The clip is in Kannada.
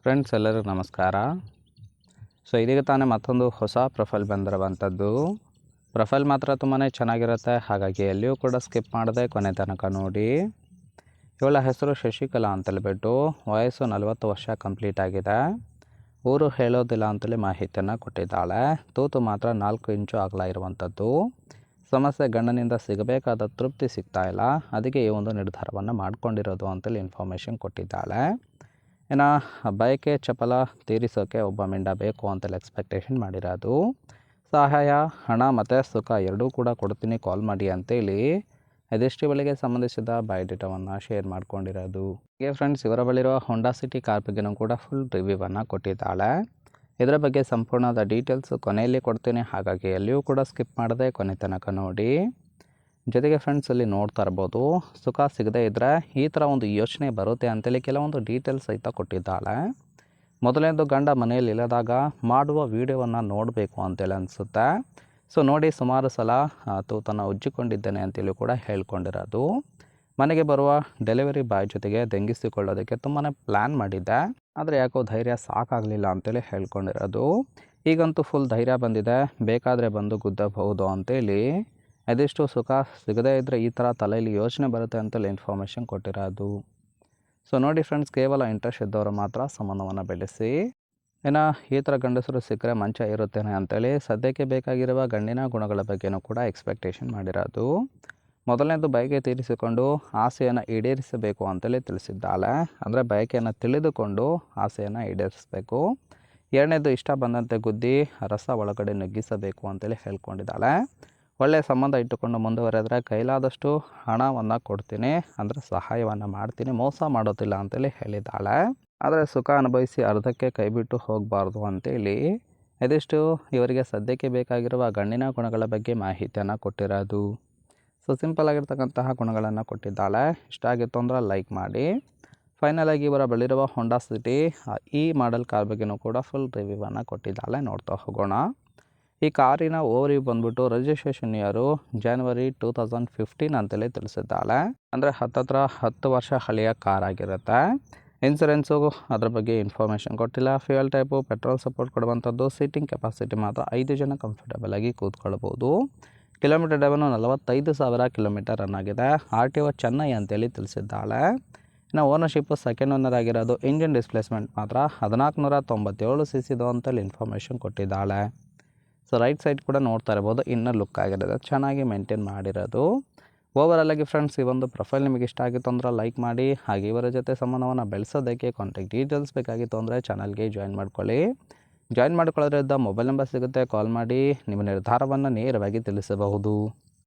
ಫ್ರೆಂಡ್ಸ್ ಎಲ್ಲರಿಗೂ ನಮಸ್ಕಾರ. ಇದೀಗ ತಾನೇ ಮತ್ತೊಂದು ಹೊಸ ಪ್ರೊಫೈಲ್ ಬಂದಿರುವಂಥದ್ದು. ಪ್ರೊಫೈಲ್ ಮಾತ್ರ ತುಂಬಾ ಚೆನ್ನಾಗಿರುತ್ತೆ, ಹಾಗಾಗಿ ಎಲ್ಲಿಯೂ ಕೂಡ ಸ್ಕಿಪ್ ಮಾಡದೆ ಕೊನೆ ತನಕ ನೋಡಿ. ಇವಳ ಹೆಸರು ಶಶಿಕಲಾ ಅಂತೇಳ್ಬಿಟ್ಟು, ವಯಸ್ಸು 40 ವರ್ಷ ಕಂಪ್ಲೀಟ್ ಆಗಿದೆ. ಊರು ಹೇಳೋದಿಲ್ಲ ಅಂತೇಳಿ ಮಾಹಿತಿಯನ್ನು ಕೊಟ್ಟಿದ್ದಾಳೆ. ತೂತು ಮಾತ್ರ 4 ಇಂಚು ಅಗಲ ಇರುವಂಥದ್ದು. ಸಮಸ್ಯೆ ಗಂಡನಿಂದ ಸಿಗಬೇಕಾದ ತೃಪ್ತಿ ಸಿಗ್ತಾ ಇಲ್ಲ, ಅದಕ್ಕೆ ಈ ಒಂದು ನಿರ್ಧಾರವನ್ನು ಮಾಡ್ಕೊಂಡಿರೋದು ಅಂತೇಳಿ ಇನ್ಫಾರ್ಮೇಷನ್ ಕೊಟ್ಟಿದ್ದಾಳೆ. ಇನ್ನು ಬಯಕೆ ಚಪಲ ತೀರಿಸೋಕ್ಕೆ ಒಬ್ಬ ಮಿಂಡ ಬೇಕು ಅಂತೇಳಿ ಎಕ್ಸ್ಪೆಕ್ಟೇಷನ್ ಮಾಡಿರೋದು. ಸಹಾಯ, ಹಣ ಮತ್ತು ಸುಖ ಎರಡೂ ಕೂಡ ಕೊಡ್ತೀನಿ, ಕಾಲ್ ಮಾಡಿ ಅಂತೇಳಿ ಇದಿಷ್ಟು ಬಳಿಗೆ ಸಂಬಂಧಿಸಿದ ಬಯೋಡೇಟಾವನ್ನು ಶೇರ್ ಮಾಡ್ಕೊಂಡಿರೋದು. ಹೀಗೆ ಫ್ರೆಂಡ್ಸ್, ಇವರ ಬಳಿರುವ ಹೊಂಡಾ ಸಿಟಿ ಕಾರ್ ಬಗ್ಗೆನೂ ಕೂಡ ಫುಲ್ ರಿವ್ಯೂವನ್ನು ಕೊಟ್ಟಿದ್ದಾಳೆ. ಇದರ ಬಗ್ಗೆ ಸಂಪೂರ್ಣದ ಡೀಟೇಲ್ಸು ಕೊನೆಯಲ್ಲಿ ಕೊಡ್ತೀನಿ, ಹಾಗಾಗಿ ಎಲ್ಲಿಯೂ ಕೂಡ ಸ್ಕಿಪ್ ಮಾಡದೆ ಕೊನೆ ತನಕ ನೋಡಿ. ಜೊತೆಗೆ ಫ್ರೆಂಡ್ಸ್, ಅಲ್ಲಿ ನೋಡ್ತಾ ಇರ್ಬೋದು, ಸುಖ ಸಿಗದೇ ಇದ್ದರೆ ಈ ಥರ ಒಂದು ಯೋಚನೆ ಬರುತ್ತೆ ಅಂತೇಳಿ ಕೆಲವೊಂದು ಡೀಟೇಲ್ಸ್ ಸಹಿತ ಕೊಟ್ಟಿದ್ದಾಳೆ. ಮೊದಲನೇದು, ಗಂಡ ಮನೆಯಲ್ಲಿ ಇಲ್ಲದಾಗ ಮಾಡುವ ವಿಡಿಯೋವನ್ನು ನೋಡಬೇಕು ಅಂತೇಳಿ ಅನಿಸುತ್ತೆ. ನೋಡಿ, ಸುಮಾರು ಸಲ ತೂತನ್ನು ಉಜ್ಜಿಕೊಂಡಿದ್ದೇನೆ ಅಂತೇಳಿ ಕೂಡ ಹೇಳ್ಕೊಂಡಿರೋದು. ಮನೆಗೆ ಬರುವ ಡೆಲಿವರಿ ಬಾಯ್ ಜೊತೆಗೆ ದಂಗಿಸಿಕೊಳ್ಳೋದಕ್ಕೆ ತುಂಬಾ ಪ್ಲ್ಯಾನ್ ಮಾಡಿದ್ದೆ, ಆದರೆ ಯಾಕೋ ಧೈರ್ಯ ಸಾಕಾಗಲಿಲ್ಲ ಅಂತೇಳಿ ಹೇಳ್ಕೊಂಡಿರೋದು. ಈಗಂತೂ ಫುಲ್ ಧೈರ್ಯ ಬಂದಿದೆ, ಬೇಕಾದರೆ ಬಂದು ಗುದ್ದಬಹುದು ಅಂತೇಳಿ. ಅದೆಷ್ಟು ಸುಖ ಸಿಗದೇ ಇದ್ದರೆ ಈ ಥರ ತಲೆಯಲ್ಲಿ ಯೋಚನೆ ಬರುತ್ತೆ ಅಂತೇಳಿ ಇನ್ಫಾರ್ಮೇಷನ್ ಕೊಟ್ಟಿರೋದು. ನೋಡಿ ಫ್ರೆಂಡ್ಸ್, ಕೇವಲ ಇಂಟ್ರೆಸ್ಟ್ ಇದ್ದವರು ಮಾತ್ರ ಸಂಬಂಧವನ್ನು ಬೆಳೆಸಿ. ಇನ್ನು ಈ ಥರ ಗಂಡಸರು ಸಿಕ್ಕರೆ ಮಂಚ ಇರುತ್ತೇನೆ ಅಂತೇಳಿ ಸದ್ಯಕ್ಕೆ ಬೇಕಾಗಿರುವ ಗಂಡಿನ ಗುಣಗಳ ಬಗ್ಗೆನೂ ಕೂಡ ಎಕ್ಸ್ಪೆಕ್ಟೇಷನ್ ಮಾಡಿರೋದು. ಮೊದಲನೇದು, ಬಯಕೆ ತೀರಿಸಿಕೊಂಡು ಆಸೆಯನ್ನು ಈಡೇರಿಸಬೇಕು ಅಂತೇಳಿ ತಿಳಿಸಿದ್ದಾಳೆ. ಅಂದರೆ ಬಯಕೆಯನ್ನು ತಿಳಿದುಕೊಂಡು ಆಸೆಯನ್ನು ಈಡೇರಿಸಬೇಕು. ಎರಡನೇದು, ಇಷ್ಟ ಬಂದಂತೆ ಗುದ್ದಿ ರಸ ಒಳಗಡೆ ನುಗ್ಗಿಸಬೇಕು ಅಂತೇಳಿ ಹೇಳ್ಕೊಂಡಿದ್ದಾಳೆ. ಒಳ್ಳೆಯ ಸಂಬಂಧ ಇಟ್ಟುಕೊಂಡು ಮುಂದುವರೆದರೆ ಕೈಲಾದಷ್ಟು ಹಣವನ್ನು ಕೊಡ್ತೀನಿ, ಅಂದರೆ ಸಹಾಯವನ್ನು ಮಾಡ್ತೀನಿ, ಮೋಸ ಮಾಡೋದಿಲ್ಲ ಅಂತೇಳಿ ಹೇಳಿದ್ದಾಳೆ. ಆದರೆ ಸುಖ ಅನುಭವಿಸಿ ಅರ್ಧಕ್ಕೆ ಕೈಬಿಟ್ಟು ಹೋಗಬಾರ್ದು ಅಂತೇಳಿ ಇದಿಷ್ಟು ಇವರಿಗೆ ಸದ್ಯಕ್ಕೆ ಬೇಕಾಗಿರುವ ಗಂಡಿನ ಗುಣಗಳ ಬಗ್ಗೆ ಮಾಹಿತಿಯನ್ನು ಕೊಟ್ಟಿರೋದು. ಸಿಂಪಲ್ ಆಗಿರ್ತಕ್ಕಂತಹ ಗುಣಗಳನ್ನು ಕೊಟ್ಟಿದ್ದಾಳೆ. ಇಷ್ಟ ಆಗಿತ್ತು ಅಂದ್ರೆ ಲೈಕ್ ಮಾಡಿ. ಫೈನಲ್ ಆಗಿ ಇವರ ಬಳಿರುವ ಹೊಂಡಾ ಸಿಟಿ ಈ ಮಾಡೆಲ್ ಕಾರ್ ಬಗ್ಗೆನೂ ಕೂಡ ಫುಲ್ ರಿವ್ಯೂವನ್ನು ಕೊಟ್ಟಿದ್ದಾಳೆ. ನೋಡ್ತಾ ಹೋಗೋಣ. ಈ ಕಾರಿನ ಓವರ್ವ್ಯೂ ಬಂದ್ಬಿಟ್ಟು ರಿಜಿಸ್ಟ್ರೇಷನ್ ಇಯರು January 2015 ಅಂತೇಳಿ ತಿಳಿಸಿದ್ದಾಳೆ. ಅಂದರೆ ಹತ್ತತ್ರ 10 ವರ್ಷ ಹಳೆಯ ಕಾರ್ ಆಗಿರುತ್ತೆ. ಇನ್ಸೂರೆನ್ಸು ಅದ್ರ ಬಗ್ಗೆ ಇನ್ಫಾರ್ಮೇಷನ್ ಕೊಟ್ಟಿಲ್ಲ. ಫ್ಯೂಯಲ್ ಟೈಪು ಪೆಟ್ರೋಲ್ ಸಪೋರ್ಟ್ ಕೊಡುವಂಥದ್ದು. ಸೀಟಿಂಗ್ ಕೆಪಾಸಿಟಿ ಮಾತ್ರ 5 ಜನ ಕಂಫರ್ಟಬಲ್ ಆಗಿ ಕೂತ್ಕೊಳ್ಬೋದು. ಕಿಲೋಮೀಟರ್ ಡ್ರೈವನು 45,000 ಕಿಲೋಮೀಟರ್ ರನ್ ಆಗಿದೆ. RTO ಚೆನ್ನೈ ಅಂತೇಳಿ ತಿಳಿಸಿದ್ದಾಳೆ. ಇನ್ನು ಓನರ್ಶಿಪ್ಪು ಸೆಕೆಂಡ್ ಓನರ್ ಆಗಿರೋದು. ಇಂಜಿನ್ ಡಿಸ್ಪ್ಲೇಸ್ಮೆಂಟ್ ಮಾತ್ರ 1497 cc ಅಂತೇಳಿ ಇನ್ಫಾರ್ಮೇಷನ್ ಕೊಟ್ಟಿದ್ದಾಳೆ. ರೈಟ್ ಸೈಡ್ ಕೂಡ ನೋಡ್ತಾ ಇರ್ಬೋದು, ಇನ್ನರ್ ಲುಕ್ ಆಗಿರೋದು, ಚೆನ್ನಾಗಿ ಮೇಂಟೈನ್ ಮಾಡಿರೋದು. ಓವರಾಲ್ ಆಗಿ ಫ್ರೆಂಡ್ಸ್, ಈ ಒಂದು ಪ್ರೊಫೈಲ್ ನಿಮಗೆ ಇಷ್ಟ ಆಗಿತ್ತು ಅಂದ್ರೆ ಲೈಕ್ ಮಾಡಿ. ಹಾಗೆ ಇವರ ಜೊತೆ ಸಂಬಂಧವನ್ನು ಬೆಳೆಸೋದಕ್ಕೆ ಕಾಂಟ್ಯಾಕ್ಟ್ ಡೀಟೇಲ್ಸ್ ಬೇಕಾಗಿತ್ತು ಅಂದರೆ ಚಾನಲ್ಗೆ ಜಾಯಿನ್ ಮಾಡ್ಕೊಳ್ಳಿ. ಜಾಯಿನ್ ಮಾಡ್ಕೊಳ್ಳೋದ್ರಿಂದ ಮೊಬೈಲ್ ನಂಬರ್ ಸಿಗುತ್ತೆ, ಕಾಲ್ ಮಾಡಿ ನಿಮ್ಮ ನಿರ್ಧಾರವನ್ನು ನೇರವಾಗಿ ತಿಳಿಸಬಹುದು.